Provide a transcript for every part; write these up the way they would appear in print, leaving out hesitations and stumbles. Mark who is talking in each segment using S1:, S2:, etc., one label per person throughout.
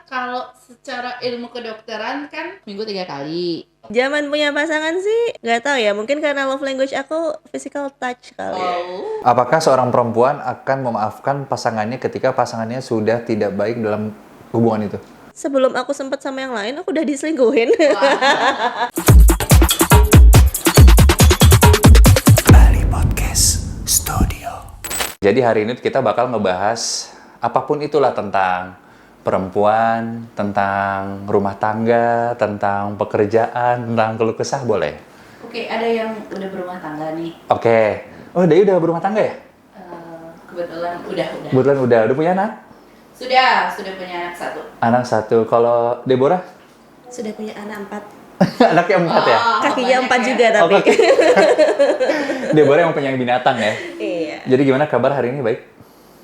S1: Kalau secara ilmu kedokteran kan minggu 3 kali.
S2: Zaman punya pasangan sih nggak tahu ya, mungkin karena love language aku physical touch kali ya.
S1: Oh.
S3: Apakah seorang perempuan akan memaafkan pasangannya ketika pasangannya sudah tidak baik dalam hubungan itu?
S2: Sebelum aku sempet sama yang lain, aku udah diselingkuhin.
S3: Bali Podcast Studio. Jadi hari ini kita bakal ngebahas apapun itulah tentang perempuan, tentang rumah tangga, tentang pekerjaan, tentang keluh kesah boleh?
S1: Oke, ada yang udah berumah tangga nih.
S3: Oke. Oh, Dewi udah berumah tangga ya?
S1: Kebetulan udah.
S3: Kebetulan udah punya anak?
S1: Sudah punya anak 1.
S3: Anak 1. Kalau Deborah?
S2: Sudah punya anak 4.
S3: Anaknya 4 ya?
S2: Kakinya 4
S1: banyak
S2: juga
S1: ya.
S2: tapi.
S3: Oke. Deborah yang penyayang binatang ya?
S2: Iya.
S3: Jadi gimana kabar hari ini, baik?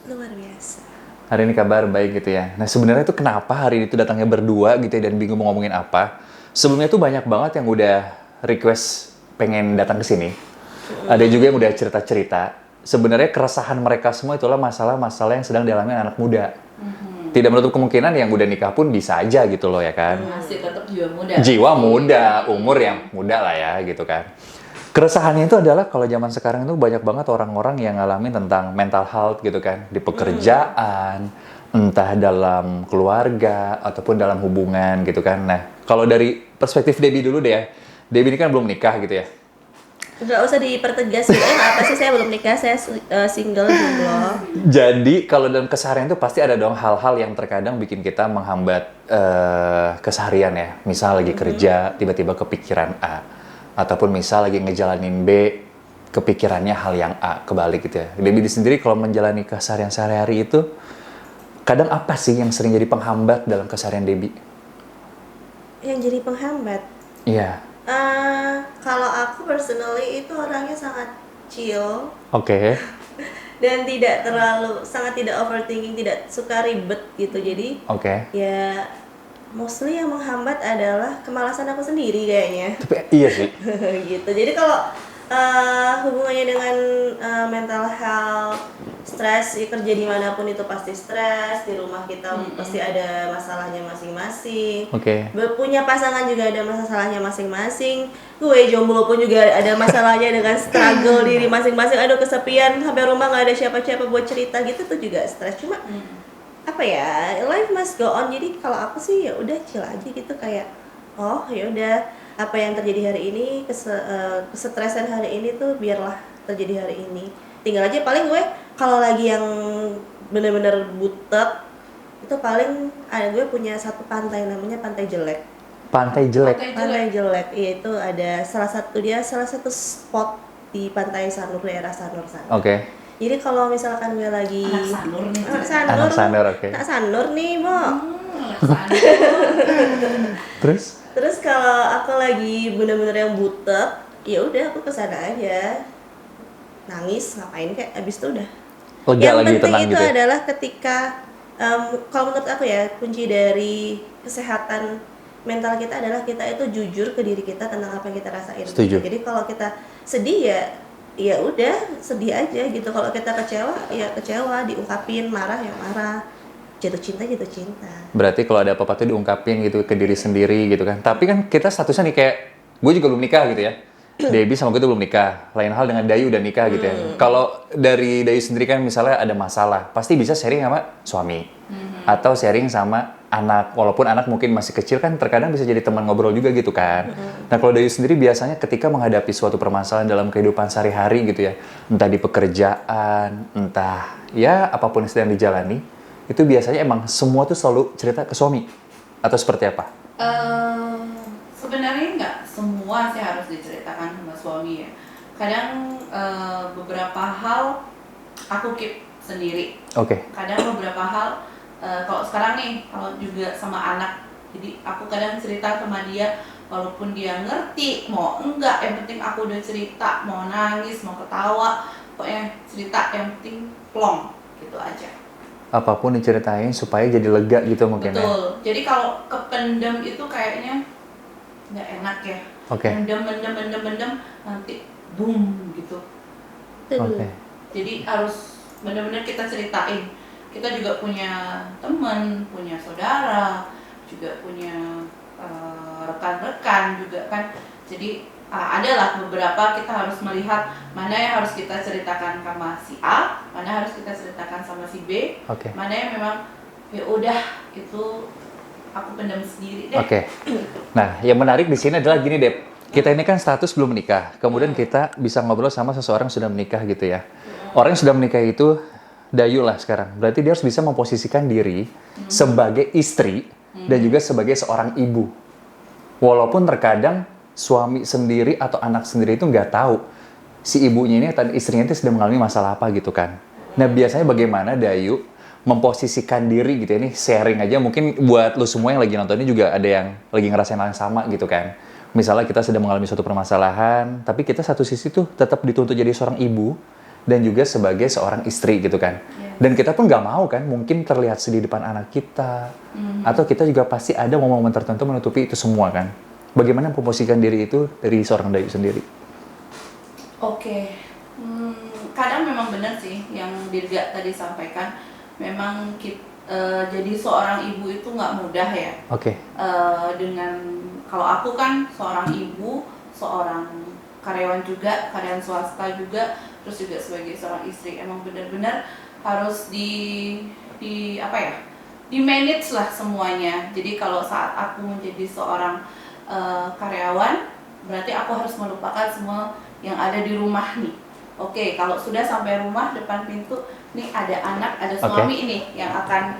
S2: Luar biasa.
S3: Hari ini kabar baik gitu ya. Nah sebenarnya itu kenapa hari ini tuh datangnya berdua gitu ya dan bingung mau ngomongin apa. Sebelumnya tuh banyak banget yang udah request pengen datang ke sini. Ada juga yang udah cerita-cerita. Sebenarnya keresahan mereka semua itulah masalah-masalah yang sedang dialami anak muda. Tidak menutup kemungkinan yang udah nikah pun bisa aja gitu loh ya kan.
S1: Masih tetap jiwa muda.
S3: Jiwa muda, umur yang muda lah ya gitu kan. Keresahannya itu adalah kalau zaman sekarang itu banyak banget orang-orang yang ngalamin tentang mental health gitu kan. Di pekerjaan, entah dalam keluarga, ataupun dalam hubungan gitu kan. Nah, kalau dari perspektif Debbie dulu deh ya. Debbie ini kan belum nikah gitu ya.
S2: Nggak usah dipertegas gitu. Apa sih, saya belum nikah, saya single jomblo.
S3: Jadi kalau dalam keseharian itu pasti ada dong hal-hal yang terkadang bikin kita menghambat keseharian ya. Misal lagi kerja, tiba-tiba kepikiran A. Ataupun misal lagi ngejalanin B, kepikirannya hal yang A, kebalik gitu ya. Debbie sendiri kalau menjalani keseharian sehari-hari itu, kadang apa sih yang sering jadi penghambat dalam keseharian Debbie?
S2: Yang jadi penghambat?
S3: Iya.
S2: Kalau aku personally itu orangnya sangat chill.
S3: Oke.
S2: Dan sangat tidak overthinking, tidak suka ribet gitu. Jadi ya mostly yang menghambat adalah kemalasan aku sendiri kayaknya.
S3: Tapi iya sih.
S2: Gitu. Jadi kalau hubungannya dengan mental health, stres, ya kerja dimanapun itu pasti stres. Di rumah kita pasti ada masalahnya masing-masing. Punya pasangan juga ada masalahnya masing-masing. Gue jomblo pun juga ada masalahnya dengan struggle diri masing-masing. Aduh, kesepian, sampai rumah nggak ada siapa-siapa buat cerita gitu tuh juga stres. Cuma apa ya, life must go on. Jadi kalau aku sih ya udah chill aja gitu, kayak oh ya udah, apa yang terjadi hari ini, kesetresan hari ini tuh biarlah terjadi hari ini. Tinggal aja paling gue kalau lagi yang bener-bener butek itu paling gue punya satu pantai namanya Pantai Jelek.
S3: Pantai Jelek.
S2: Pantai Jelek, iya, itu ada salah satu spot di Pantai Sanur, daerah Sanur sana. Jadi kalau misalkan gue lagi
S3: Anak Sanur
S2: nih, Mo. Terus kalau aku lagi bener-bener yang butek, ya udah aku kesana aja, nangis, ngapain kayak, abis itu udah.
S3: Lega
S2: yang
S3: lagi,
S2: penting
S3: tenang
S2: itu
S3: gitu ya?
S2: adalah ketika kalau menurut aku ya, kunci dari kesehatan mental kita adalah kita itu jujur ke diri kita tentang apa yang kita rasain.
S3: Setuju.
S2: Jadi kalau kita sedih ya udah sedih aja gitu. Kalau kita kecewa ya kecewa, diungkapin, marah ya marah, jatuh cinta.
S3: Berarti kalau ada apa-apa tuh diungkapin gitu ke diri sendiri gitu kan. Tapi kan kita statusnya nih kayak, gue juga belum nikah gitu ya. Debbie sama gue tuh belum nikah. Lain hal dengan Dayu udah nikah gitu ya. Kalau dari Dayu sendiri kan misalnya ada masalah, pasti bisa sharing sama suami. Atau sharing sama anak. Walaupun anak mungkin masih kecil kan, terkadang bisa jadi teman ngobrol juga gitu kan. Nah kalau Dayu sendiri biasanya ketika menghadapi suatu permasalahan dalam kehidupan sehari-hari gitu ya. Entah di pekerjaan, entah ya apapun yang sedang dijalani. Itu biasanya emang semua tuh selalu cerita ke suami? Atau seperti apa?
S1: Sebenarnya nggak semua sih harus diceritakan sama suami ya. Kadang beberapa hal aku keep sendiri. Kadang beberapa hal kalau sekarang nih, kalau juga sama anak, jadi aku kadang cerita sama dia, walaupun dia ngerti mau enggak, yang penting aku udah cerita, mau nangis, mau ketawa, pokoknya cerita, yang penting plong gitu aja.
S3: Apapun diceritain supaya jadi lega gitu mungkin.
S1: Betul. Jadi kalau kependem itu kayaknya nggak enak ya. Mendem nanti boom gitu.
S3: Oke.
S1: Jadi harus benar-benar kita ceritain. kita juga punya teman, punya saudara, juga punya rekan-rekan juga kan. Jadi adalah beberapa kita harus melihat mana yang harus kita ceritakan sama si A, mana harus kita ceritakan sama si B, mana yang memang ya udah itu aku pendam sendiri deh.
S3: Nah, yang menarik di sini adalah gini, Dep. Kita ini kan status belum menikah, kemudian kita bisa ngobrol sama seseorang yang sudah menikah gitu ya. Orang yang sudah menikah itu Dayu lah sekarang. Berarti dia harus bisa memposisikan diri sebagai istri dan juga sebagai seorang ibu. Walaupun terkadang suami sendiri atau anak sendiri itu nggak tahu si ibunya ini atau istrinya itu sedang mengalami masalah apa gitu kan. Nah, biasanya bagaimana Dayu memposisikan diri gitu ya, ini sharing aja mungkin buat lu semua yang lagi nonton ini juga ada yang lagi ngerasain hal yang sama gitu kan. Misalnya kita sedang mengalami suatu permasalahan, tapi kita satu sisi tuh tetap dituntut jadi seorang ibu dan juga sebagai seorang istri gitu kan. Dan kita pun nggak mau kan mungkin terlihat sedih depan anak kita, atau kita juga pasti ada momen-momen tertentu menutupi itu semua kan. Bagaimana memposisikan diri itu dari seorang Dayu sendiri?
S1: Kadang memang benar sih yang Dirga tadi sampaikan, memang jadi seorang ibu itu nggak mudah ya. Dengan kalau aku kan seorang ibu, seorang karyawan juga, karyawan swasta juga, terus juga sebagai seorang istri, emang benar-benar harus di manage lah semuanya. Jadi kalau saat aku menjadi seorang karyawan, berarti aku harus melupakan semua yang ada di rumah nih. Kalau sudah sampai rumah, depan pintu nih ada anak, ada suami ini yang akan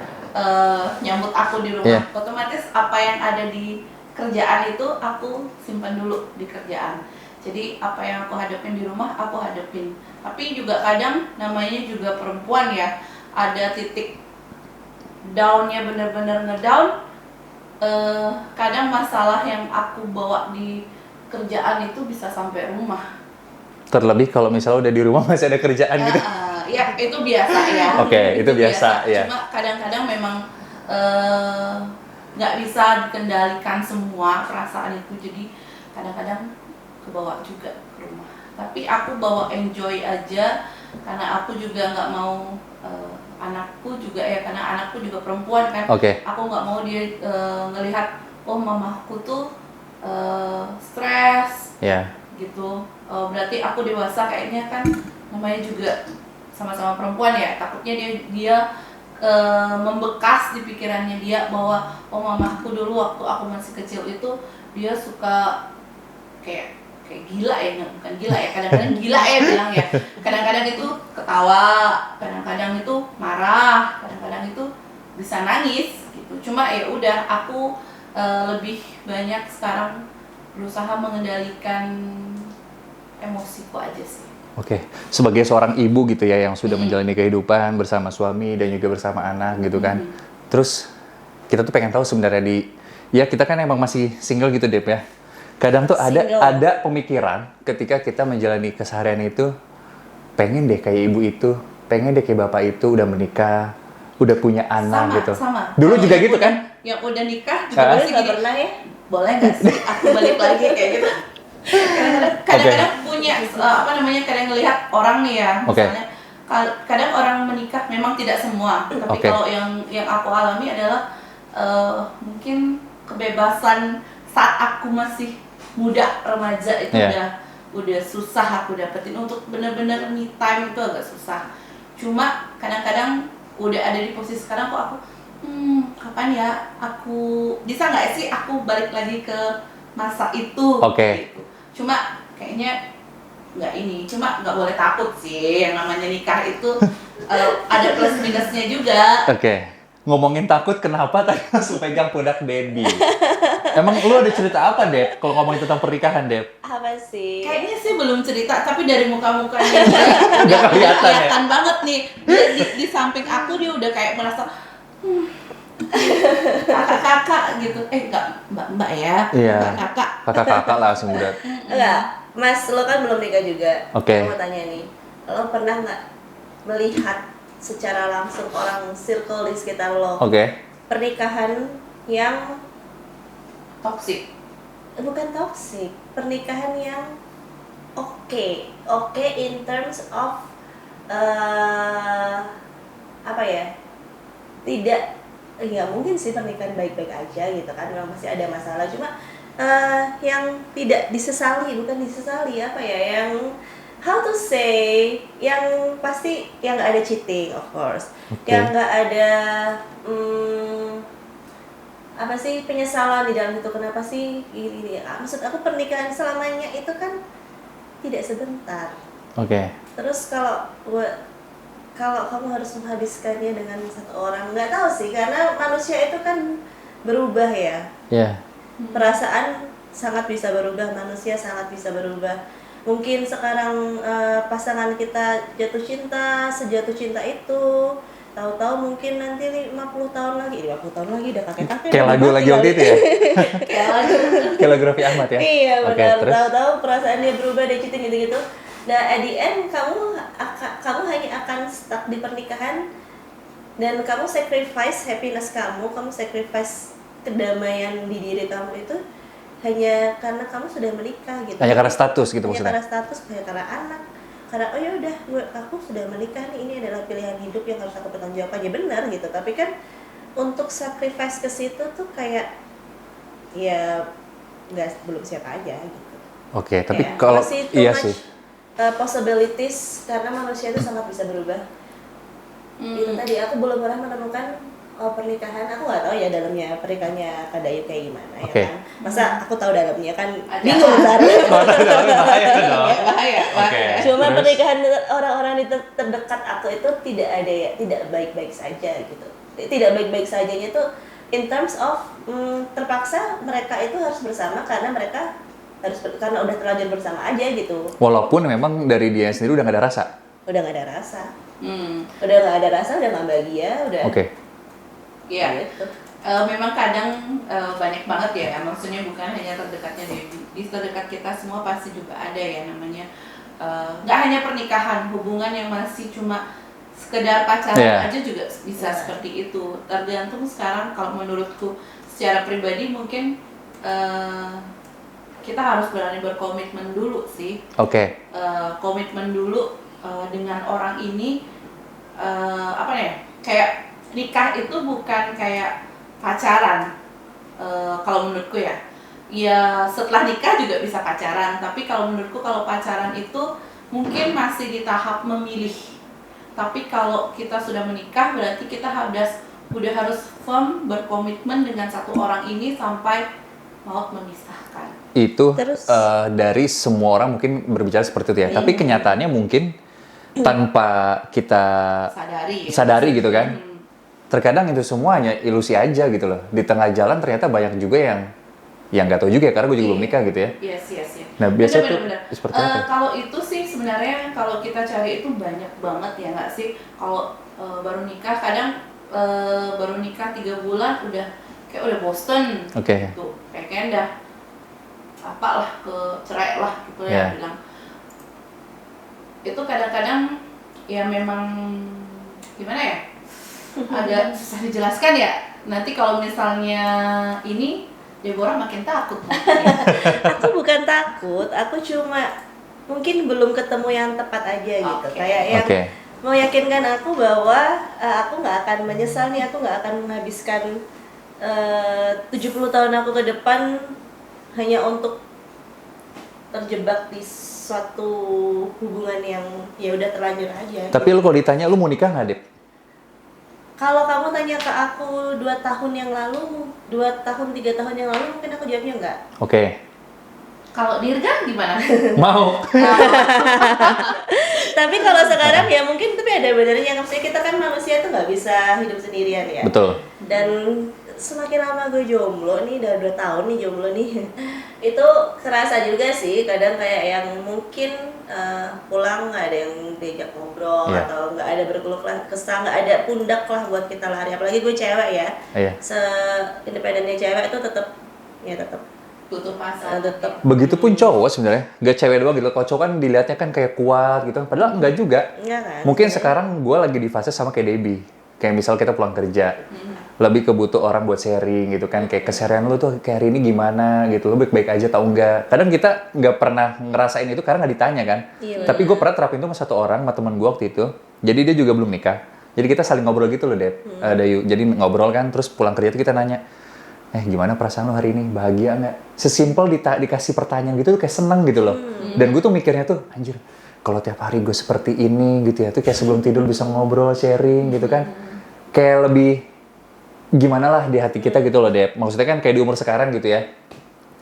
S1: nyambut aku di rumah. Otomatis apa yang ada di kerjaan itu aku simpan dulu di kerjaan. Jadi apa yang aku hadapin di rumah aku hadapin. Tapi juga kadang namanya juga perempuan ya, ada titik downnya benar-benar ngedown. Kadang masalah yang aku bawa di kerjaan itu bisa sampai rumah.
S3: Terlebih kalau misalnya udah di rumah masih ada kerjaan gitu.
S1: Ya itu biasa ya.
S3: Itu biasa ya.
S1: Cuma kadang-kadang memang nggak bisa dikendalikan semua perasaan itu, jadi kadang-kadang kebawa juga ke rumah. Tapi aku bawa enjoy aja, karena aku juga nggak mau anakku juga ya, karena anakku juga perempuan kan. Aku nggak mau dia ngelihat mamaku tuh stres gitu. Berarti aku dewasa kayaknya kan, namanya juga sama-sama perempuan ya, takutnya dia membekas di pikirannya dia bahwa mamaku dulu waktu aku masih kecil itu dia suka kayak gila ya, bukan gila ya, kadang-kadang gila ya bilang ya, kadang-kadang itu ketawa, kadang-kadang itu marah, kadang-kadang itu bisa nangis gitu. Cuma ya udah, aku lebih banyak sekarang berusaha mengendalikan emosiku aja sih.
S3: Sebagai seorang ibu gitu ya, yang sudah menjalani kehidupan bersama suami dan juga bersama anak gitu kan. Terus kita tuh pengen tahu sebenarnya kita kan emang masih single gitu Dep ya. Kadang tuh ada pemikiran ketika kita menjalani keseharian itu, pengen deh kayak ibu itu, pengen deh kayak bapak itu udah menikah, udah punya anak gitu. Dulu juga gitu kan?
S1: Yang udah nikah juga masih gini, pernah ya? Boleh nggak sih aku balik lagi kayak gitu? Kadang-kadang punya kadang ngelihat orang nih ya, misalnya kadang orang menikah, memang tidak semua, tapi kalau yang aku alami adalah mungkin kebebasan saat aku masih muda remaja itu udah susah aku dapetin. Untuk bener-bener me time itu agak susah. Cuma kadang-kadang udah ada di posisi sekarang kok aku kapan ya aku bisa nggak sih aku balik lagi ke masa itu gitu. Cuma kayaknya cuma nggak boleh takut sih, yang namanya nikah itu ada plus minusnya juga.
S3: Ngomongin takut, kenapa tadi langsung pegang pundak Debbie? Emang lu ada cerita apa, Dep? Kalau ngomongin tentang pernikahan, Dep?
S2: Apa sih?
S1: Kayaknya sih belum cerita, tapi dari muka-mukanya
S3: udah
S1: kelihatan banget nih. Di samping aku dia udah kayak merasa kakak-kakak gitu. Enggak, mbak ya.
S3: Iya.
S1: Kakak
S3: langsung udah.
S2: Enggak, Mas, lo kan belum nikah juga. Aku mau tanya nih, lo pernah nggak melihat secara langsung orang circle di sekitar lo pernikahan yang
S1: toksik?
S2: Bukan toksik, pernikahan yang oke in terms of tidak, nggak mungkin sih pernikahan baik-baik aja gitu kan, memang pasti ada masalah, cuma yang tidak disesali, bukan disesali apa ya, yang how to say, yang pasti yang nggak ada cheating of course, yang nggak ada apa sih penyesalan di dalam itu, kenapa sih ini maksud aku pernikahan selamanya itu kan tidak sebentar. Terus kalau kamu harus menghabiskannya dengan satu orang, nggak tahu sih, karena manusia itu kan berubah ya. Perasaan sangat bisa berubah, manusia sangat bisa berubah. Mungkin sekarang pasangan kita jatuh cinta, sejatuh cinta itu, tahu-tahu mungkin nanti 50 tahun lagi udah kakek-kakek.
S3: Kayak lagu lagi waktu itu ya? Kayak lagu Raffi Ahmad ya?
S2: Iya benar, tahu-tahu perasaan dia berubah, dia cheating gitu-gitu. Nah at the end kamu hanya akan stuck di pernikahan, dan kamu sacrifice happiness kamu sacrifice kedamaian di diri kamu itu hanya karena kamu sudah menikah gitu.
S3: Hanya karena status gitu maksudnya?
S2: Hanya karena status, hanya karena anak. Karena oh ya udah, aku sudah menikah nih, ini adalah pilihan hidup yang harus aku bertanggung jawab aja, benar gitu. Tapi kan untuk sacrifice ke situ tuh kayak ya belum siap aja gitu.
S3: Tapi kalau iya sih.
S2: Possibilities, karena manusia itu sangat bisa berubah. Itu tadi aku belum pernah menemukan pernikahan, aku nggak tahu ya dalamnya pernikahannya Kak Dayu kayak gimana ya kan. Masa aku tahu dalamnya kan bingung ntar.
S1: Bahaya.
S2: Cuma pernikahan orang-orang di terdekat aku itu tidak baik-baik saja gitu. Tidak baik-baik sajanya tuh in terms of terpaksa mereka itu harus bersama karena karena udah terlanjur bersama aja gitu.
S3: Walaupun memang dari dia sendiri udah nggak ada rasa.
S2: Udah nggak ada rasa. Udah nggak ada rasa, udah nggak bahagia, udah.
S1: Iya.
S2: Gitu.
S1: Memang kadang banyak banget ya, maksudnya bukan hanya terdekatnya Debbie, di terdekat kita semua pasti juga ada ya namanya nggak hanya pernikahan, hubungan yang masih cuma sekedar pacaran aja juga bisa seperti itu. Tergantung sekarang, kalau menurutku secara pribadi mungkin kita harus berani berkomitmen dulu sih. Komitmen dulu dengan orang ini, apa ya, kayak nikah itu bukan kayak pacaran, kalau menurutku ya. Ya setelah nikah juga bisa pacaran, tapi kalau menurutku kalau pacaran itu mungkin masih di tahap memilih. Tapi kalau kita sudah menikah berarti kita udah harus firm berkomitmen dengan satu orang ini sampai maut memisahkan.
S3: Itu dari semua orang mungkin berbicara seperti itu ya. Tapi kenyataannya mungkin tanpa kita sadari gitu kan. Terkadang itu semua hanya ilusi aja gitu loh. Di tengah jalan ternyata banyak juga yang nggak tahu juga ya, karena gue juga belum nikah gitu ya.
S1: Yes.
S3: Nah biasanya tuh seperti apa?
S1: Kalau itu sih sebenarnya kalau kita cari itu banyak banget ya nggak sih. Kalau baru nikah kadang baru nikah 3 bulan udah bosen gitu. Kayaknya udah apalah, cerai lah gitu ya bilang. Itu kadang-kadang ya memang gimana ya? Agak susah dijelaskan ya. Nanti kalau misalnya ini Deborah makin takut.
S2: Aku bukan takut, aku cuma mungkin belum ketemu yang tepat aja gitu. Kayak yang mau yakinkan aku bahwa aku nggak akan menyesal nih, aku nggak akan menghabiskan 70 tahun aku ke depan hanya untuk terjebak di suatu hubungan yang ya udah terlanjur aja.
S3: Tapi lu kalau ditanya lu mau nikah nggak, Dep?
S2: Kalau kamu tanya ke aku 2 tahun yang lalu, 2 tahun, 3 tahun yang lalu, mungkin aku jawabnya enggak.
S1: Kalau Dirga gimana?
S3: Mau.
S2: Tapi kalau sekarang ya mungkin, tapi ada benernya. Maksudnya kita kan manusia itu nggak bisa hidup sendirian ya.
S3: Betul.
S2: Dan semakin lama gue jomblo nih, udah 2 tahun nih jomblo nih, itu kerasa juga sih. Kadang kayak yang mungkin pulang nggak ada yang diajak ngobrol atau nggak ada berkeluh kesah, nggak ada pundak lah buat kita lari. Apalagi gue cewek ya, se-independennya cewek itu tetap
S1: tutup pasar.
S3: Begitupun cowok sebenarnya, nggak cewek doang gitu. Kalau cowok kan dilihatnya kan kayak kuat gitu, padahal enggak juga.
S2: Kan?
S3: Mungkin sekarang gue lagi di fase sama kayak Debbie. Kayak misal kita pulang kerja, lebih kebutuh orang buat sharing gitu kan. Kayak keseharian lu tuh kayak hari ini gimana gitu, lu baik-baik aja tau enggak. Kadang kita nggak pernah ngerasain itu karena nggak ditanya kan. Tapi gue pernah terapin itu sama satu orang, sama teman gue waktu itu. Jadi dia juga belum nikah. Jadi kita saling ngobrol gitu loh, Dep. Dayu. Jadi ngobrol kan, terus pulang kerja tuh kita nanya, gimana perasaan lo hari ini? Bahagia nggak? Sesimpel dikasih pertanyaan gitu tuh kayak seneng gitu loh. Dan gue tuh mikirnya tuh, anjir, kalau tiap hari gue seperti ini gitu ya, tuh kayak sebelum tidur bisa ngobrol, sharing gitu kan. Kayak lebih gimana lah di hati kita gitu loh, Dep. Maksudnya kan kayak di umur sekarang gitu ya.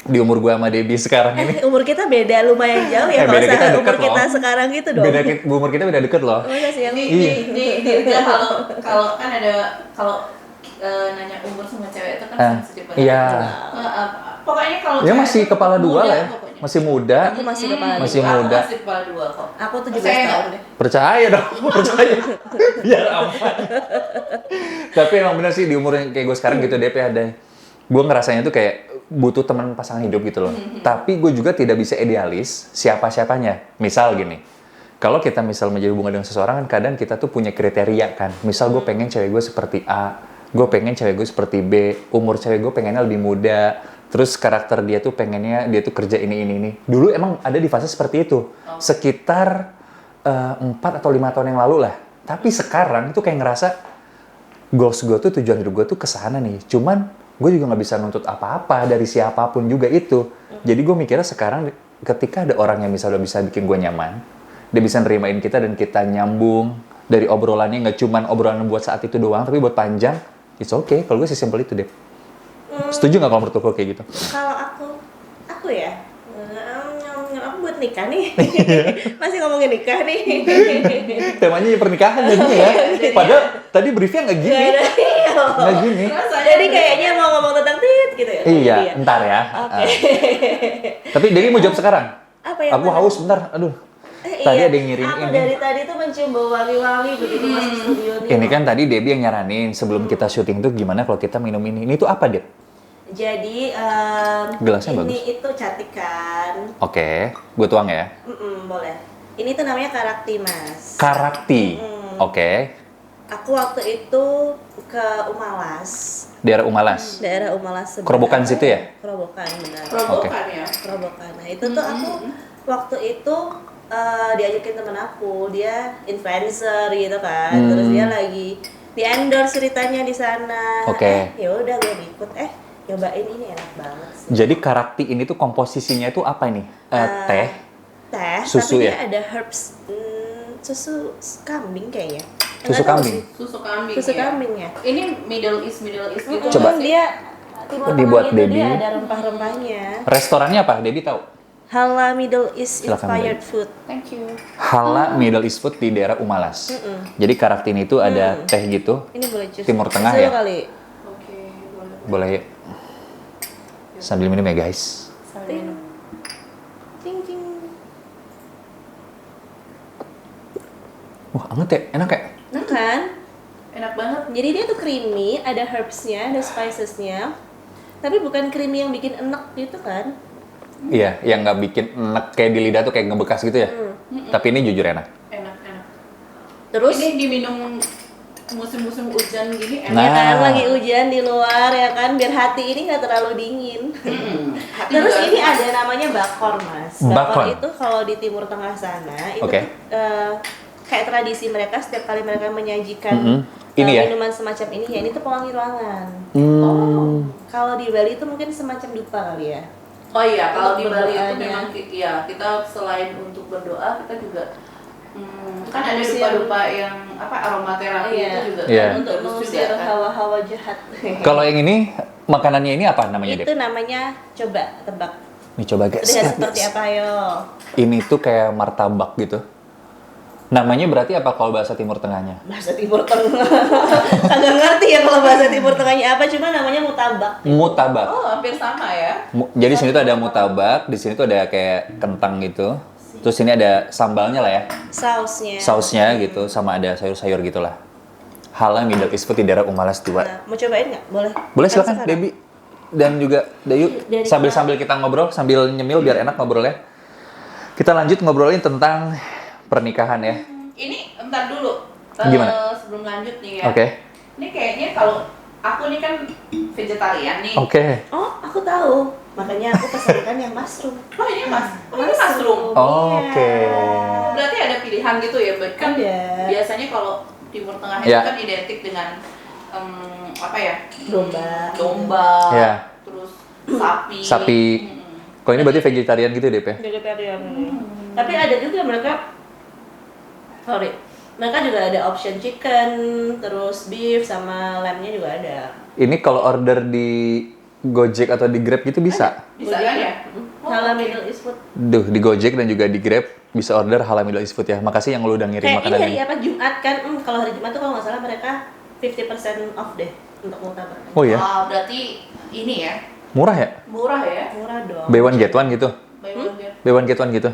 S3: Di umur gue sama Debbie sekarang ini.
S2: Umur kita beda lumayan jauh ya, kalau
S3: beda kita
S2: umur
S3: deket
S2: kita
S3: loh.
S2: sekarang gitu dong.
S3: Umur kita beda deket loh.
S2: Masa sih yang
S1: Kalau kan ada nanya umur sama cewek itu kan sensitif banget.
S3: Iya.
S1: Pokoknya kalau
S3: Ya masih kepala dua lah ya.
S1: Pokoknya.
S3: Masih muda.
S2: Aku masih kepala
S3: Masih
S2: dua.
S3: muda.
S1: Aku masih kepala dua kok.
S2: Aku 17
S1: Percaya
S2: tahun
S1: nggak?
S2: deh.
S3: Percaya dong, percaya. Biar aman. Tapi emang bener sih di umur yang kayak gue sekarang gitu, DP ada. Gue ngerasanya tuh kayak butuh teman pasangan hidup gitu loh. Tapi gue juga tidak bisa idealis siapa-siapanya. Misal gini, kalau kita misal menjadi hubungan dengan seseorang kan kadang kita tuh punya kriteria kan. Misal gue pengen cewek gue seperti A, gue pengen cewek gue seperti B, umur cewek gue pengennya lebih muda, terus karakter dia tuh pengennya dia tuh kerja ini. Dulu emang ada di fase seperti itu, sekitar 4 atau 5 tahun yang lalu lah. Tapi sekarang tuh kayak ngerasa goals gue tuh, tujuan hidup gue tuh kesana nih. Cuman gue juga nggak bisa nuntut apa-apa dari siapapun juga itu. Jadi gue mikirnya sekarang ketika ada orang yang misalnya bisa bikin gue nyaman, dia bisa nerimain kita dan kita nyambung dari obrolannya, nggak cuman obrolan buat saat itu doang, tapi buat panjang, it's okay. Kalau gue sih simple itu deh. Setuju nggak kalau menurut lo kayak gitu?
S2: Kalau aku ya, aku buat nikah nih. Masih ngomongin nikah nih.
S3: Temanya pernikahan jadinya ya. Padahal tadi briefnya nggak gini. Nggak gini.
S2: Jadi kayaknya mau ngomong tentang tit gitu ya.
S3: Iya, ntar ya.
S2: Oke.
S3: Tapi Dewi mau jawab sekarang.
S2: Apa ya?
S3: Aku haus bentar. Aduh. Tadi
S2: Iya.
S3: ada yang ngirim
S2: Aku
S3: ini.
S2: dari tadi tuh mencium bau wangi-wangi begitu masuk studio nih.
S3: Ini kan tadi Debbie yang nyaranin sebelum kita syuting tuh gimana kalau kita minum ini. Ini tuh apa, Deb?
S2: Jadi
S3: Gelasnya
S2: ini
S3: bagus.
S2: itu cantik kan?
S3: Oke, gue tuang ya.
S2: Boleh. Ini tuh namanya Karakti, Mas.
S3: Karakti. Oke.
S2: Aku waktu itu ke Umalas.
S3: Daerah Umalas.
S2: Daerah Umalas sebelah
S3: Kerobokan
S2: apa
S3: situ ya?
S2: Kerobokan, benar.
S1: Kerobokan ya.
S2: Kerobokan. Nah, itu tuh aku waktu itu diajakin temen aku, dia influencer gitu kan. Terus dia lagi di endorse ceritanya di sana.
S3: Oke.
S2: Ya udah gue ikut. Nyobain ini enak banget sih.
S3: Jadi Karakti ini tuh komposisinya itu apa ini? Teh.
S2: Teh,
S3: Susu
S2: tapi
S3: ya?
S2: dia ada herbs, susu kambing kayaknya.
S3: Susu
S2: Nggak tahu
S3: kambing?
S2: sih.
S1: Susu kambing.
S2: Susu
S1: ya.
S2: kambing ya.
S1: Ini Middle East gitu.
S3: Coba.
S2: Dia Timur
S3: Dibuat
S2: Tengah itu
S3: Debbie.
S2: dia ada rempah-rempahnya.
S3: Restorannya apa? Debbie tahu?
S2: Hala Middle East
S3: Silakan,
S2: inspired food.
S1: Thank you.
S3: Hala Middle East Food di daerah Umalas. Jadi Karakti ini tuh ada teh gitu.
S2: Ini boleh jus.
S3: Timur Tengah
S2: Susu
S3: ya?
S2: kali.
S1: Oke, boleh.
S3: Boleh ya? Sambil minum ya guys.
S1: Sambil minum.
S2: Cing cing.
S3: Wah, anget ya? Enak ya?
S2: Nah kan?
S1: Enak banget.
S2: Jadi dia tuh creamy, ada herbsnya, ada spicesnya. Tapi bukan creamy yang bikin enek gitu kan?
S3: Iya, yang nggak bikin enak kayak di lidah tuh kayak ngebekas gitu ya. Tapi ini jujur enak.
S1: Enak.
S2: Terus
S1: Ini diminum musim-musim hujan gini enak.
S3: Nah.
S2: ya kan lagi hujan di luar ya kan, biar hati ini nggak terlalu dingin. Terus
S1: juga
S2: ini
S1: enak.
S2: ada namanya bakor, Mas.
S3: Bakor.
S2: Bakor itu kalau di Timur Tengah sana itu
S3: Oke.
S2: kayak tradisi mereka setiap kali mereka menyajikan
S3: Ini ya?
S2: minuman semacam ini ya, ini tuh pewangi ruangan. Kalau di Bali itu mungkin semacam dupa kali ya.
S1: Oh iya, kalau di
S2: Untuk
S1: Bali itu
S2: berdoanya.
S1: memang ya kita selain untuk berdoa kita juga kan ada
S2: Mengusir-
S1: dupa-dupa yang aromaterapi
S2: Iya.
S1: itu juga
S3: Iya.
S1: kan
S2: Untuk
S1: bagus
S2: mengusir
S1: juga kan.
S2: hawa-hawa jahat.
S3: Kalau yang ini makanannya ini apa namanya, Dep?
S2: Itu namanya coba tebak.
S3: Nih coba guys.
S2: Terlihat
S3: lihat,
S2: seperti
S3: guys.
S2: apa yo?
S3: Ini tuh kayak martabak gitu. Namanya berarti apa kalau bahasa Timur Tengahnya?
S2: Bahasa Timur Tengah. Kagak ngerti ya kalau bahasa Timur Tengahnya apa, cuma namanya mutabak.
S3: Mutabak.
S1: Oh, hampir sama ya.
S3: Jadi sini tuh ada mutabak, di sini tuh ada kayak kentang gitu. Terus ini ada sambalnya lah ya,
S2: Sausnya.
S3: sausnya gitu, sama ada sayur-sayur gitulah. Hala Middle East Food di daerah Umalas 2.
S2: Nah, mau cobain nggak? Boleh.
S3: Boleh
S2: Kan
S3: silakan,
S2: sekarang.
S3: Debbie dan juga Dayu.
S2: Dari
S3: Sambil kita ngobrol, sambil nyemil biar enak ngobrolnya. Kita lanjut ngobrolin tentang pernikahan ya.
S1: Ini entar dulu.
S3: Gimana?
S1: Sebelum lanjut nih ya.
S3: Oke.
S1: Ini kayaknya kalau aku nih kan vegetarian nih.
S3: Oke.
S2: Oh, aku tahu. Makanya aku pesankan yang mushroom.
S1: Oh ini mushroom.
S3: Oke.
S1: Berarti ada pilihan gitu ya, kan
S2: Ada.
S1: biasanya kalau Timur Tengah itu
S3: Yeah.
S1: kan identik dengan apa ya?
S2: Domba.
S3: Yeah.
S1: Terus sapi.
S3: Kalau ini berarti vegetarian gitu deh, Pe?
S2: Vegetarian. Tapi ada juga mereka juga ada option chicken, terus beef sama lamb-nya juga ada.
S3: Ini kalau order di Gojek atau di Grab gitu bisa?
S1: Bisa kan ya?
S2: Halal Middle East food.
S3: Duh, di Gojek dan juga di Grab bisa order halal Middle East food ya. Makasih yang lu udah ngirim
S2: Kayak
S3: makanan
S2: ini hari apa Jumat kan? Kalau hari Jumat tuh kalau nggak salah mereka 50% off deh untuk muktamar.
S3: Oh iya?
S1: Berarti ini ya?
S3: Murah ya?
S1: Murah ya?
S2: Murah dong.
S3: Buy one get one gitu?
S1: Buy
S3: Buy one get one gitu?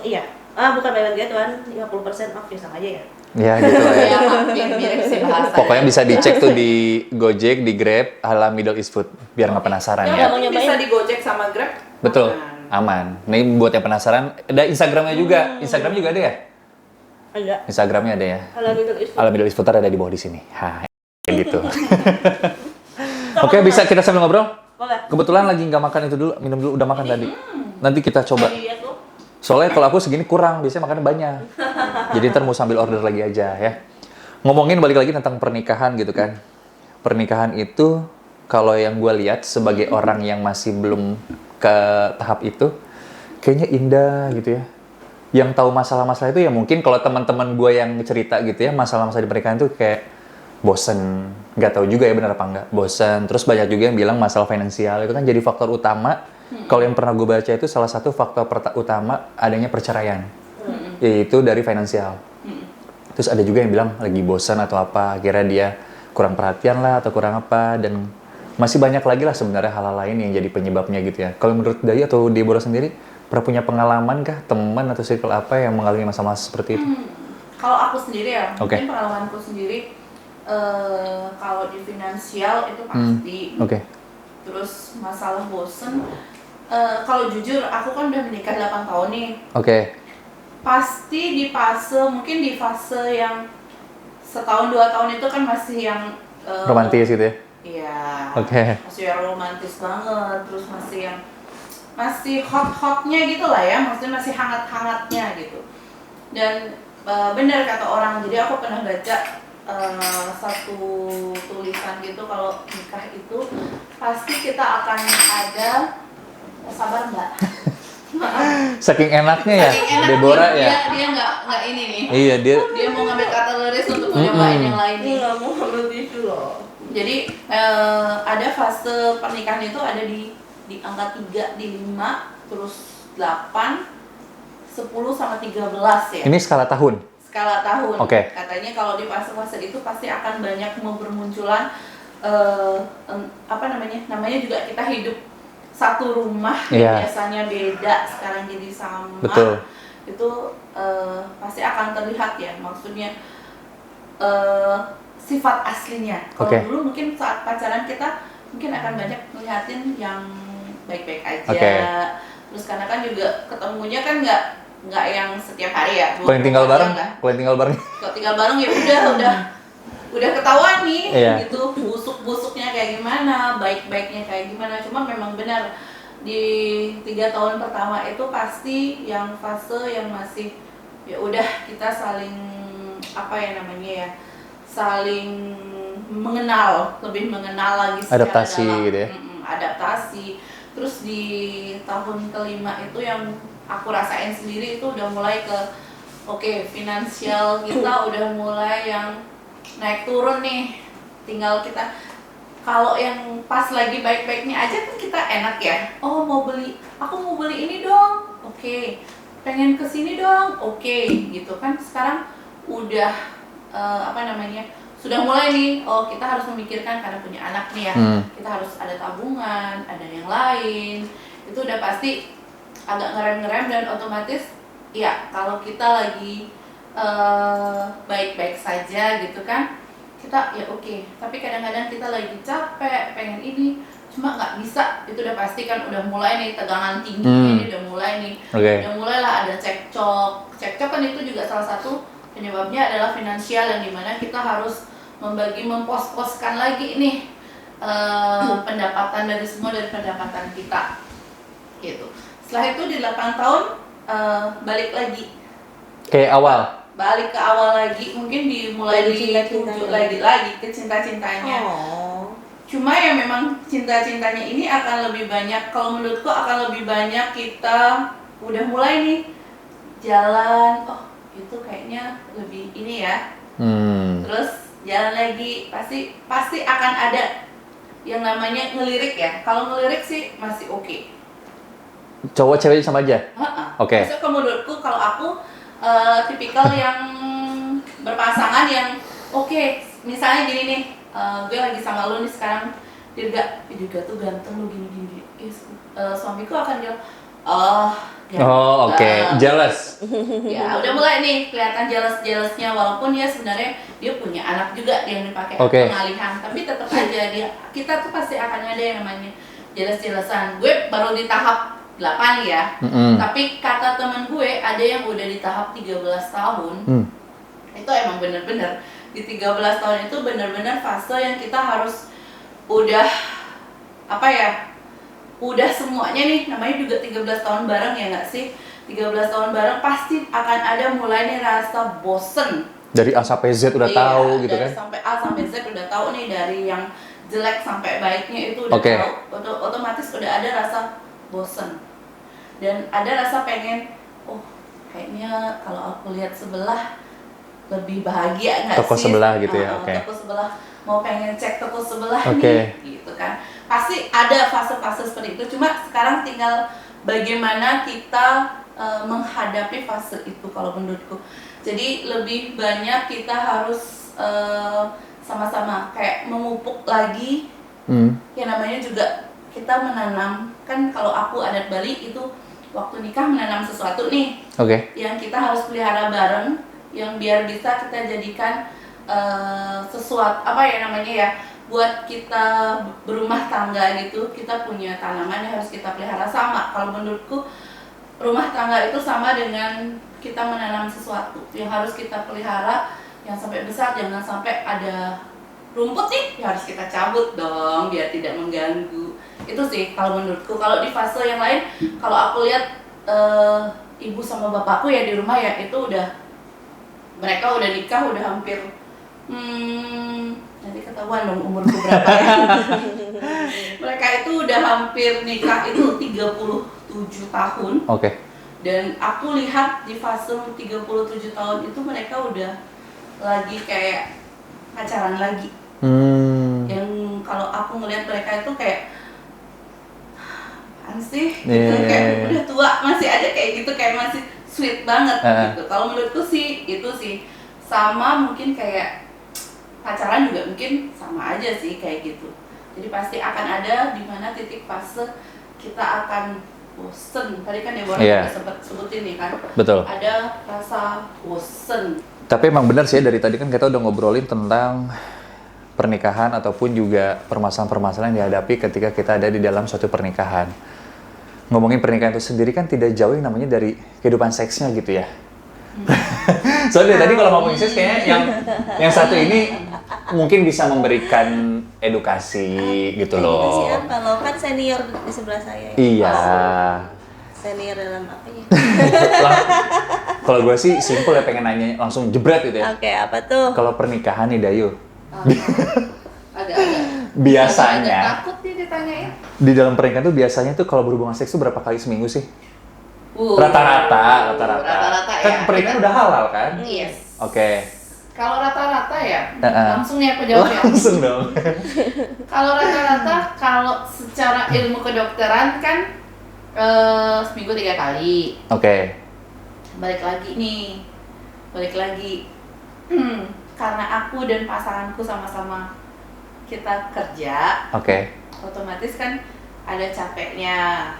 S2: Iya. Bukan buy one get one, 50% off ya sama aja ya.
S3: Ya gitu lah ya.
S1: Ya, mirip sih bahasa.
S3: Pokoknya bisa dicek tuh di Gojek, di Grab, halal Middle East food. Biar nggak penasaran
S1: Ya,
S3: ya.
S2: mau nyobain?
S1: bisa di Gojek sama Grab.
S3: Betul, aman. Nih buat yang penasaran, ada Instagramnya juga. Instagram juga ada ya?
S2: Ada.
S3: Instagramnya ada ya.
S2: Halal Middle East food.
S3: Halal Middle East food ada di bawah di sini. Kayak gitu. Oke, bisa kita sambil ngobrol?
S2: Boleh.
S3: Kebetulan lagi nggak makan itu dulu, minum dulu, udah makan tadi. Nanti kita coba.
S2: Iya tuh.
S3: Soalnya kalau aku segini kurang, biasanya makannya banyak. Jadi ntar mau sambil order lagi aja ya. Ngomongin balik lagi tentang pernikahan gitu kan. Pernikahan itu kalau yang gue lihat sebagai orang yang masih belum ke tahap itu, kayaknya indah gitu ya. Yang tahu masalah-masalah itu ya mungkin kalau teman-teman gue yang cerita gitu ya, masalah-masalah di pernikahan itu kayak bosen, nggak tahu juga ya benar apa enggak, bosen. Terus banyak juga yang bilang masalah finansial itu kan jadi faktor utama. Kalau yang pernah gue baca itu salah satu faktor utama adanya perceraian, yaitu dari finansial. Terus ada juga yang bilang lagi bosan atau apa, akhirnya dia kurang perhatian lah atau kurang apa, dan masih banyak lagi lah sebenarnya hal-hal lain yang jadi penyebabnya gitu ya. Kalau menurut Dayu atau Deborah sendiri, pernah punya pengalaman kah, teman atau circle apa yang mengalami masalah seperti itu?
S1: Kalau aku sendiri ya,
S3: Oke.
S1: mungkin pengalamanku sendiri, kalau di finansial itu pasti.
S3: Oke.
S1: Terus masalah bosen, kalau jujur aku kan udah menikah 8 tahun nih.
S3: Oke.
S1: Pasti mungkin di fase yang setahun 2 tahun itu kan masih yang
S3: Romantis gitu ya?
S1: Iya.
S3: Oke.
S1: Masih yang romantis banget, terus masih hot-hotnya gitu lah ya, maksudnya masih hangat-hangatnya gitu. Dan benar kata orang, jadi aku pernah baca satu tulisan gitu kalau nikah itu pasti kita akan ada sabar mbak.
S3: Saking enaknya ya,
S1: Saking enak
S3: Deborah
S1: nih,
S3: ya?
S1: dia nggak ini nih.
S3: Iya, dia
S1: Dia mau ngambil katalis untuk nyobain yang lain nih.
S2: Nggak mau ambil tisu loh.
S1: Jadi ada fase pernikahan itu ada di angka 3, di 5, terus 8, 10 sama 13 ya.
S3: ini skala tahun.
S1: Skala tahun.
S3: Oke.
S1: Katanya kalau di fase-fase itu pasti akan banyak bermunculan namanya juga kita hidup satu rumah yang
S3: Iya.
S1: biasanya beda sekarang jadi sama.
S3: Betul.
S1: Itu pasti akan terlihat ya, maksudnya sifat aslinya. Kalau
S3: Oke.
S1: dulu mungkin saat pacaran kita mungkin akan banyak ngeliatin yang baik-baik aja.
S3: Oke.
S1: Terus karena kan juga ketemunya kan nggak yang setiap hari ya.
S3: Kalau yang tinggal bareng,
S1: Kan.
S3: kalau yang tinggal bareng.
S1: Kalau tinggal bareng ya udah ketahuan nih
S3: Iya.
S1: gitu, busuk-busuknya kayak gimana, baik-baiknya kayak gimana. Cuma memang benar di 3 tahun pertama itu pasti yang fase yang masih ya udah kita saling saling lebih mengenal lagi secara
S3: Adaptasi
S1: dalam.
S3: gitu ya.
S1: Adaptasi. Terus di tahun kelima itu yang aku rasain sendiri itu udah mulai ke finansial kita udah mulai yang naik turun nih. Tinggal kita kalau yang pas lagi baik-baiknya aja kan kita enak ya. Oh aku mau beli ini dong. Oke. Pengen kesini dong. Oke, gitu kan. Sekarang udah sudah mulai nih. Oh, kita harus memikirkan karena punya anak nih ya. Kita harus ada tabungan, ada yang lain. Itu udah pasti agak ngerem-ngerem dan otomatis ya kalau kita lagi baik-baik saja gitu kan, kita ya oke. Tapi kadang-kadang kita lagi capek, pengen ini, cuma nggak bisa. Itu udah pasti kan udah mulai nih tegangan tinggi, ini udah mulai nih.
S3: Oke.
S1: Udah mulailah ada cekcok. Cekcok kan itu juga salah satu penyebabnya adalah finansial, yang dimana kita harus mempos-poskan lagi nih pendapatan dari pendapatan kita gitu. Setelah itu di 8 tahun balik lagi
S3: Kayak awal.
S1: balik ke awal lagi, mungkin dimulai ditunjuk lagi ke cinta-cintanya. Cuma ya memang cinta-cintanya ini akan lebih banyak, kalau menurutku akan lebih banyak kita udah mulai nih jalan, oh itu kayaknya lebih ini ya. Terus jalan lagi, pasti akan ada yang namanya ngelirik ya. Kalau ngelirik sih masih oke.
S3: Cowok cewek sama aja? Oke.
S1: Maksudnya menurutku kalau aku tipikal yang berpasangan yang oke, misalnya gini nih, gue lagi sama lu nih sekarang, Dirga tuh ganteng lu gini. Suamiku akan bilang,
S3: jealous.
S1: Ya udah mulai nih kelihatan jealous-jealousnya, walaupun ya sebenarnya dia punya anak juga yang dipakai pengalihan, tapi tetap aja kita tuh pasti akan ada yang namanya jealous-jealousan. Gue baru di tahap 8 ya, tapi kata temen gue ada yang udah di tahap 13 tahun. Itu emang bener-bener di 13 tahun itu bener-bener fase yang kita harus udah udah semuanya nih, namanya juga 13 tahun bareng ya nggak sih? 13 tahun bareng pasti akan ada mulai nih rasa bosen.
S3: Dari A sampai Z udah tahu gitu kan?
S1: Sampai A sampai Z udah tahu nih, dari yang jelek sampai baiknya itu udah tahu. Otomatis udah ada rasa bosen. Dan ada rasa pengen, kayaknya kalau aku lihat sebelah lebih bahagia nggak sih?
S3: Toko sebelah gitu ya,
S1: Toko sebelah, mau pengen cek toko sebelah nih, gitu kan. Pasti ada fase-fase seperti itu, cuma sekarang tinggal bagaimana kita menghadapi fase itu kalau menurutku. Jadi lebih banyak kita harus sama-sama kayak memupuk lagi, yang namanya juga kita menanam, kan kalau aku adat Bali itu waktu nikah menanam sesuatu nih, yang kita harus pelihara bareng, yang biar bisa kita jadikan sesuatu buat kita berumah tangga gitu. Kita punya tanaman yang harus kita pelihara sama. Kalau menurutku rumah tangga itu sama dengan kita menanam sesuatu yang harus kita pelihara, yang sampai besar. Jangan sampai ada rumput nih, ya harus kita cabut dong biar tidak mengganggu. Itu sih kalau menurutku. Kalau di fase yang lain, kalau aku lihat ibu sama bapakku ya di rumah ya, itu mereka udah nikah udah hampir nanti ketahuan dong umurku berapa ya. Mereka itu udah hampir nikah itu 37 tahun. Dan aku lihat di fase 37 tahun itu mereka udah lagi kayak pacaran lagi. Yang kalau aku ngelihat mereka itu kayak apaan sih? Gitu, kayak udah tua masih aja kayak gitu, kayak masih sweet banget gitu. Kalau menurutku sih itu sih sama, mungkin kayak pacaran juga mungkin sama aja sih kayak gitu. Jadi pasti akan ada di mana titik fase kita akan bosen. Tadi kan Deborah udah sempat sebutin nih kan.
S3: Betul.
S1: Ada rasa bosen.
S3: Tapi emang benar sih, dari tadi kan kita udah ngobrolin tentang pernikahan ataupun juga permasalahan-permasalahan yang dihadapi ketika kita ada di dalam suatu pernikahan. Ngomongin pernikahan itu sendiri kan tidak jauh yang namanya dari kehidupan seksnya gitu ya. Soalnya tadi kalau ngomongin seks kayaknya yang satu ini mungkin bisa memberikan edukasi gitu loh.
S2: Edukasi apa? Lo kan senior di sebelah saya ya?
S3: Iya.
S2: Senior dalam apa ya?
S3: Kalau gue sih simpel ya, pengen nanya langsung jebret gitu ya.
S2: Apa tuh?
S3: Kalau pernikahan nih Dayu.
S1: Agak-agak.
S3: Biasanya.
S1: Agak takut nih ditanyain.
S3: Di dalam pernikahan tuh biasanya tuh kalau berhubungan seks tuh berapa kali seminggu sih? Rata-rata kan ya. Pernikahan udah halal kan?
S1: Yes. Kalau rata-rata ya, langsung nih aku jawab ya.
S3: Langsung dong.
S1: Kalau rata-rata, kalau secara ilmu kedokteran kan seminggu 3 kali. Balik lagi. Karena aku dan pasanganku sama-sama kita kerja. Otomatis kan ada capeknya.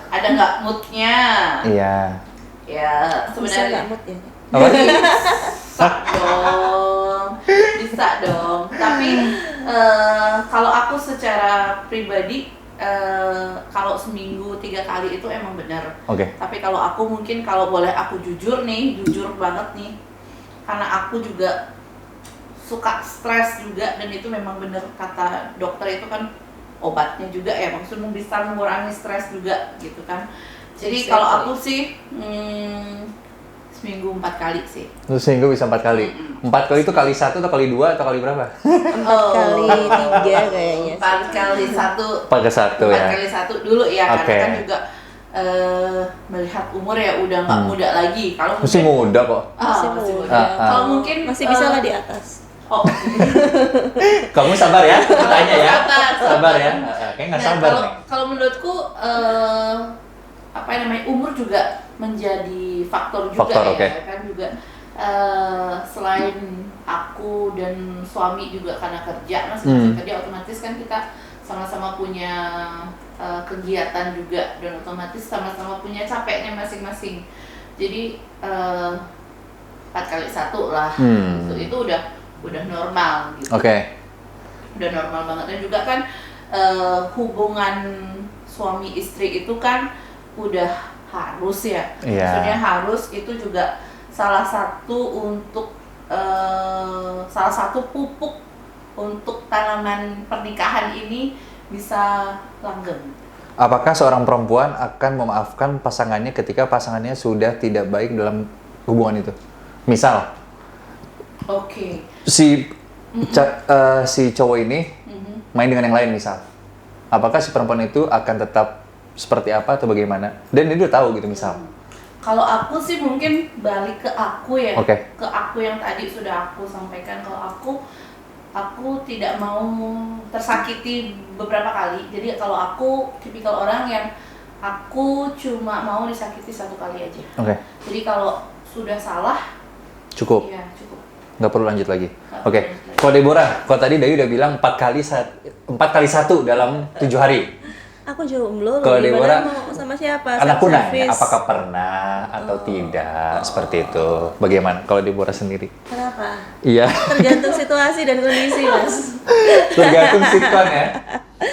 S1: Ada nggak moodnya?
S3: Iya.
S1: Ya sebenarnya.
S2: Bisa nggak mood ya?
S1: Bisa dong. Tapi kalau aku secara pribadi, kalau seminggu 3 kali itu emang benar. Tapi kalau aku mungkin kalau boleh aku jujur banget nih, karena aku juga suka stres juga, dan itu memang benar kata dokter itu kan obatnya juga ya, maksudnya bisa mengurangi stres juga gitu kan. Jadi kalau aku sih Seminggu 4 kali sih.
S3: Terus seminggu bisa 4 kali. 4 kali itu kali 1 atau kali 2 atau kali berapa?
S2: 4 kali 3 kayaknya.
S1: 4 kali 1.
S3: 4 ke 1 ya.
S1: 4 kali 1 dulu ya,
S3: Oke.
S1: karena kan juga melihat umur ya udah nggak muda lagi. Kalau
S3: Masih muda kok.
S1: masih muda. Kalau mungkin
S2: masih bisa lah di atas.
S1: Oh,
S3: Kamu sabar ya, tanya ya.
S1: Sabar.
S3: Ya. Kayaknya nggak sabar nih.
S1: Kalau menurutku apa namanya, umur juga menjadi faktor juga ya,
S3: okay.
S1: kan juga selain aku dan suami juga karena kerja, masing-masing kerja, otomatis kan kita sama-sama punya kegiatan juga, dan otomatis sama-sama punya capeknya masing-masing. Jadi 4 kali 1 lah, itu udah normal gitu.
S3: Oke.
S1: Udah normal banget. Dan juga kan hubungan suami istri itu kan udah harus ya. Maksudnya harus, itu juga salah satu untuk salah satu pupuk untuk tanaman pernikahan ini bisa langgeng.
S3: Apakah seorang perempuan akan memaafkan pasangannya ketika pasangannya sudah tidak baik dalam hubungan itu? Misal, si cowok ini main dengan yang lain misal, apakah si perempuan itu akan tetap seperti apa atau bagaimana? Dan dia udah tahu gitu misal.
S1: Kalau aku sih mungkin balik ke aku ya,
S3: Oke.
S1: ke aku yang tadi sudah aku sampaikan. Kalau aku tidak mau tersakiti beberapa kali. Jadi kalau aku tipikal orang yang aku cuma mau disakiti 1 kali aja.
S3: Oke.
S1: Jadi kalau sudah salah,
S3: Cukup.
S1: ya cukup.
S3: Nggak perlu lanjut lagi.
S1: Nggak
S3: Oke.
S1: perlu lanjut lagi.
S3: Kalau Deborah, kalau tadi Dayu udah bilang 4 kali 1 dalam 7 hari.
S2: Aku jomblo,
S3: Kalau Deborah,
S2: mau sama siapa?
S3: anakku nanya,
S2: Self-service.
S3: apakah pernah atau tidak seperti itu? Bagaimana kalau Deborah sendiri?
S2: Kenapa?
S3: Iya.
S2: Tergantung situasi dan kondisi, Mas.
S3: Tergantung sikon ya.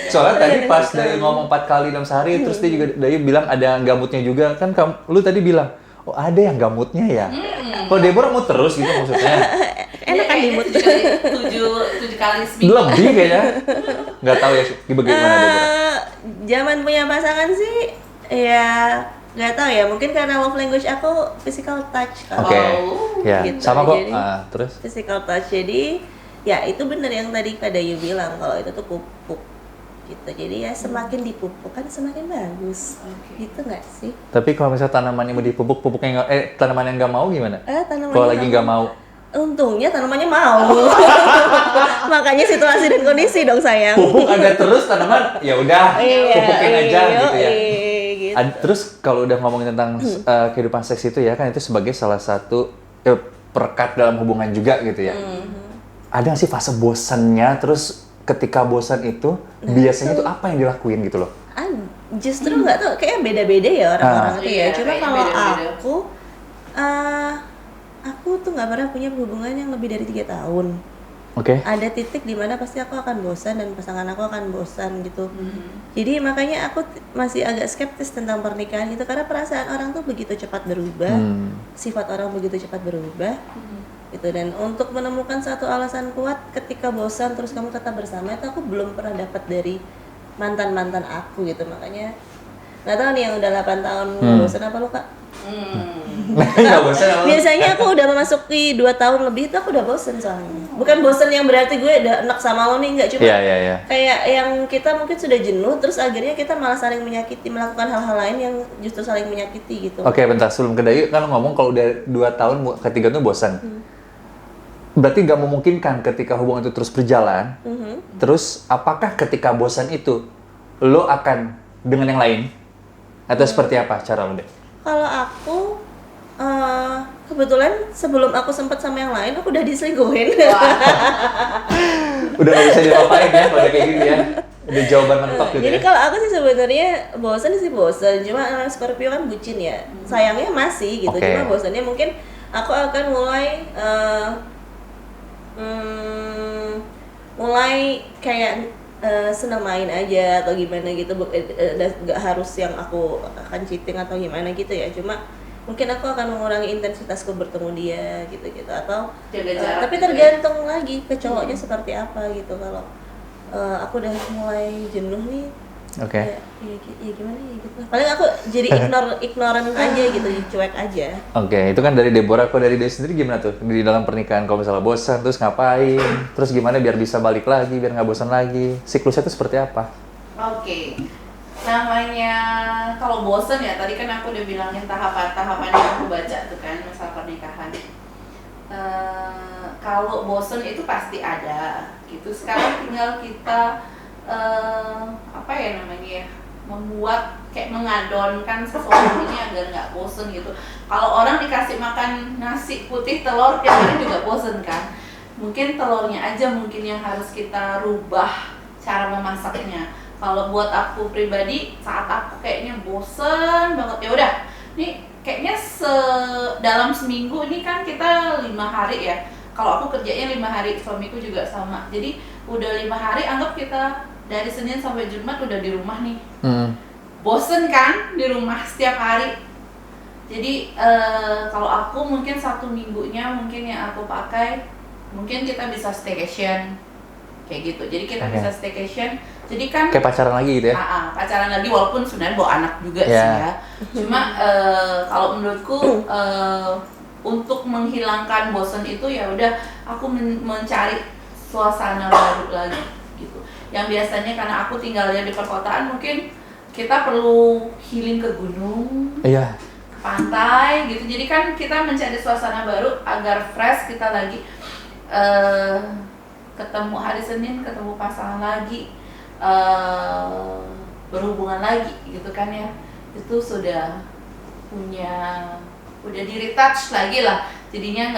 S3: Soalnya tadi pas Dayu ngomong 4 kali dalam sehari, terus dia juga Dayu bilang ada gambutnya juga. Kan lu tadi bilang, oh ada yang gambutnya ya? Kalau Deborah mau terus gitu maksudnya?
S2: Enak kan dimut.
S1: 7 kali seminggu.
S3: Lebih kayaknya. Nggak tahu ya, bagaimana Deborah?
S2: Zaman punya pasangan sih, ya nggak tahu ya. Mungkin karena love language aku physical touch.
S3: Oke. Ya,
S2: Gitu,
S3: sama kok.
S2: jadi,
S3: Terus?
S2: physical touch. Jadi ya itu bener yang tadi Kak Dayu bilang, kalau itu tuh pupuk gitu. Jadi ya semakin dipupuk kan semakin bagus. Gitu nggak sih?
S3: Tapi kalau misalnya tanamannya mau dipupuk, tanaman yang nggak mau gimana?
S2: Tanamannya
S3: Kalau lagi nggak mau.
S2: Untungnya tanamannya mau. Makanya situasi dan kondisi dong sayang.
S3: Pupuk ada terus tanaman, ya udah pupukin aja gitu ya.
S2: Gitu.
S3: Terus kalau udah ngomongin tentang kehidupan seks itu ya kan itu sebagai salah satu perekat dalam hubungan juga gitu ya. Ada nggak sih fase bosannya? Terus ketika bosan itu biasanya itu apa yang dilakuin gitu loh?
S2: Justru nggak tahu, kayak beda-beda ya orang-orang itu ya.
S1: Iya,
S2: Cuma
S1: kayaknya
S2: kalau
S1: beda-beda.
S2: aku tuh nggak pernah punya hubungan yang lebih dari 3 tahun.
S3: Oke.
S2: Ada titik di mana pasti aku akan bosan dan pasangan aku akan bosan gitu. Jadi makanya aku masih agak skeptis tentang pernikahan gitu, karena perasaan orang tuh begitu cepat berubah, sifat orang begitu cepat berubah. Gitu. Dan untuk menemukan satu alasan kuat ketika bosan terus kamu tetap bersama, itu aku belum pernah dapat dari mantan aku gitu. Makanya nggak tahu nih yang udah 8 tahun bosan apa lu Kak?
S3: Nggak bosan apa?
S2: Biasanya aku udah memasuki 2 tahun lebih itu aku udah bosen soalnya. Bukan bosen yang berarti gue udah enak sama lo nih, nggak, cuma
S3: Iya.
S2: kayak yang kita mungkin sudah jenuh, terus akhirnya kita malah saling menyakiti, melakukan hal-hal lain yang justru saling menyakiti gitu.
S3: Oke, bentar sebelum ke Dayu kan ngomong kalau udah 2 tahun ketiga tuh bosan. Berarti nggak memungkinkan ketika hubungan itu terus berjalan. Terus apakah ketika bosan itu lo akan dengan yang lain atau seperti apa cara lo deh?
S2: Kalau aku kebetulan sebelum aku sempat sama yang lain aku udah diselingkuhin.
S3: Udah nggak bisa diapain ya kalau kayak gini ya. Udah jawaban mentok gitu.
S2: Jadi
S3: ya.
S2: kalau aku sih sebenarnya bosan, cuma anak Scorpio kan bucin ya. Sayangnya masih gitu,
S3: Oke.
S2: cuma bosannya mungkin aku akan mulai kayak senang main aja atau gimana gitu, nggak harus yang aku akan cheating atau gimana gitu ya. Cuma mungkin aku akan mengurangi intensitasku bertemu dia gitu atau
S1: Jaga jarak
S2: tapi
S1: gitu
S2: tergantung lagi ke cowoknya seperti apa gitu. Kalau aku udah mulai jenuh nih,
S3: Oke.
S2: Ya gimana ya gitu. Paling aku jadi ignoran aja gitu, cuek aja.
S3: Oke, itu kan dari Deborah. Kok dari dia sendiri gimana tuh di dalam pernikahan? Kalau misalnya bosan, terus ngapain? Terus gimana biar bisa balik lagi, biar nggak bosan lagi? Siklusnya itu seperti apa?
S1: Oke. Namanya kalau bosen ya, tadi kan aku udah bilangin tahapan-tahapan yang aku baca tuh kan masalah pernikahan. Kalau bosen itu pasti ada gitu. Sekarang tinggal kita apa ya namanya ya, membuat kayak mengadonkan sesuatu ini agar nggak bosen gitu. Kalau orang dikasih makan nasi putih telur tiap hari juga bosen kan. Mungkin telurnya aja mungkin yang harus kita rubah cara memasaknya. Kalau buat aku pribadi, saat aku kayaknya bosen banget, ya udah, nih kayaknya dalam seminggu ini kan kita 5 hari ya. Kalau aku kerjanya 5 hari, suamiku juga sama. Jadi udah 5 hari, anggap kita dari Senin sampai Jumat udah di rumah nih. Bosen kan di rumah setiap hari. Jadi kalau aku mungkin 1 minggunya mungkin yang aku pakai, mungkin kita bisa staycation kayak gitu. Jadi kita bisa staycation. Jadi kan
S3: kayak pacaran lagi gitu ya?
S1: Pacaran lagi, walaupun sebenarnya bawa anak juga sih ya. Cuma kalau menurutku untuk menghilangkan bosan itu ya udah aku mencari suasana baru lagi gitu. Yang biasanya karena aku tinggalnya di perkotaan, mungkin kita perlu healing ke gunung, ke pantai gitu. Jadi kan kita mencari suasana baru agar fresh, kita lagi ketemu hari Senin, ketemu pasangan lagi, berhubungan lagi gitu kan ya. Itu udah di retouch lagi lah, jadinya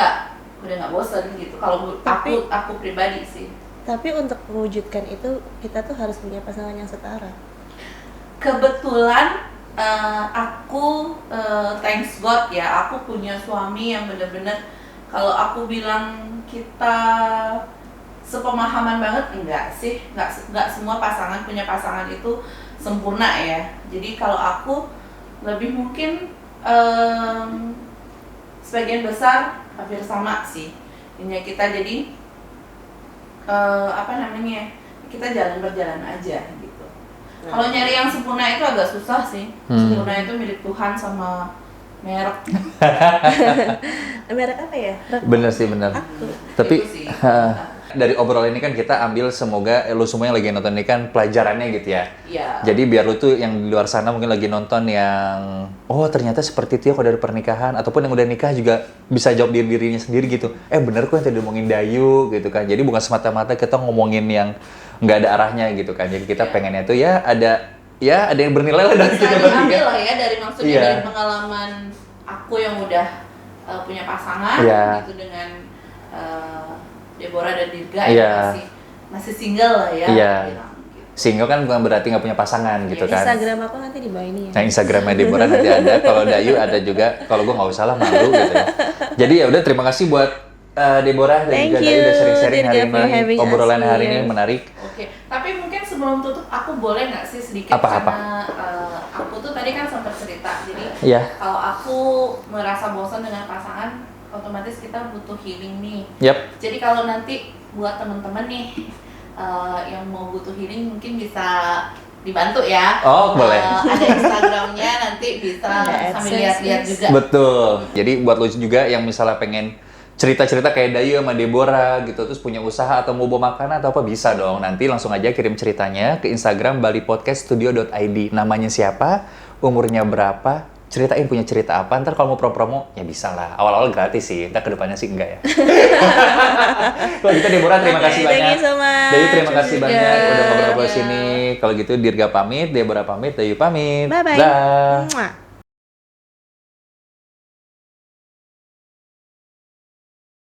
S1: udah nggak bosan gitu. Kalau aku pribadi sih.
S2: Tapi untuk mewujudkan itu kita tuh harus punya pasangan yang setara.
S1: Kebetulan aku thanks God ya, aku punya suami yang benar-benar, kalau aku bilang kita sepemahaman banget, enggak sih, enggak semua pasangan punya pasangan itu sempurna ya. Jadi kalau aku lebih mungkin sebagian besar hampir sama sih. Ini kita jadi kita berjalan aja gitu. Kalau nyari yang sempurna itu agak susah sih. Sempurna itu milik Tuhan sama merek.
S2: Merek apa ya?
S3: Bener sih, bener. Tapi dari obrolan ini kan kita ambil, semoga lu semua yang lagi nonton ini kan pelajarannya gitu ya.
S1: Iya.
S3: Jadi biar lu tuh yang di luar sana mungkin lagi nonton yang ternyata seperti itu ya kalau dari pernikahan, ataupun yang udah nikah juga bisa jawab dirinya sendiri gitu. Bener kok yang tadi ngomongin Dayu gitu kan. Jadi bukan semata-mata kita ngomongin yang nggak ada arahnya gitu kan. Jadi kita pengennya tuh ada yang bernilai lah dari kita bertiga.
S1: Diambil lah ya dari dari pengalaman aku yang udah punya pasangan gitu dengan Deborah dan Dirga masih single lah ya. Single kan bukan berarti nggak punya pasangan gitu kan.
S2: Instagram aku nanti di bawah ini ya.
S3: Nah, Instagramnya Deborah nanti ada. Kalau Dayu ada juga. Kalau gue nggak usah lah, malu gitu ya. Jadi ya udah, terima kasih buat Deborah dan juga Dayu udah sharing-sharing hari ini. Obrolan hari ini menarik.
S1: Oke. Tapi mungkin sebelum tutup aku boleh nggak sih sedikit,
S3: karena
S1: aku tuh tadi kan sempat cerita. Jadi kalau aku merasa bosan dengan pasangan, otomatis kita butuh healing nih. Jadi kalau nanti buat teman-teman nih yang mau butuh healing, mungkin bisa dibantu ya.
S3: Boleh.
S1: Ada Instagramnya, nanti bisa sambil lihat-lihat juga.
S3: Betul. Jadi buat lo juga yang misalnya pengen cerita-cerita kayak Dayu sama Deborah gitu, terus punya usaha atau mau bawa makanan atau apa, bisa dong. Nanti langsung aja kirim ceritanya ke Instagram balipodcaststudio.id. Namanya siapa, umurnya berapa, ceritain punya cerita apa. Ntar kalau mau promo ya bisa lah. Awal-awal gratis sih, ntar kedepannya sih enggak ya. Kalau gitu Deborah terima kasih banyak. Dayu terima kasih banyak udah ngobrol-ngobrol sini. Kalau gitu Dirga pamit, Deborah pamit, Dayu pamit.
S2: Bye-bye.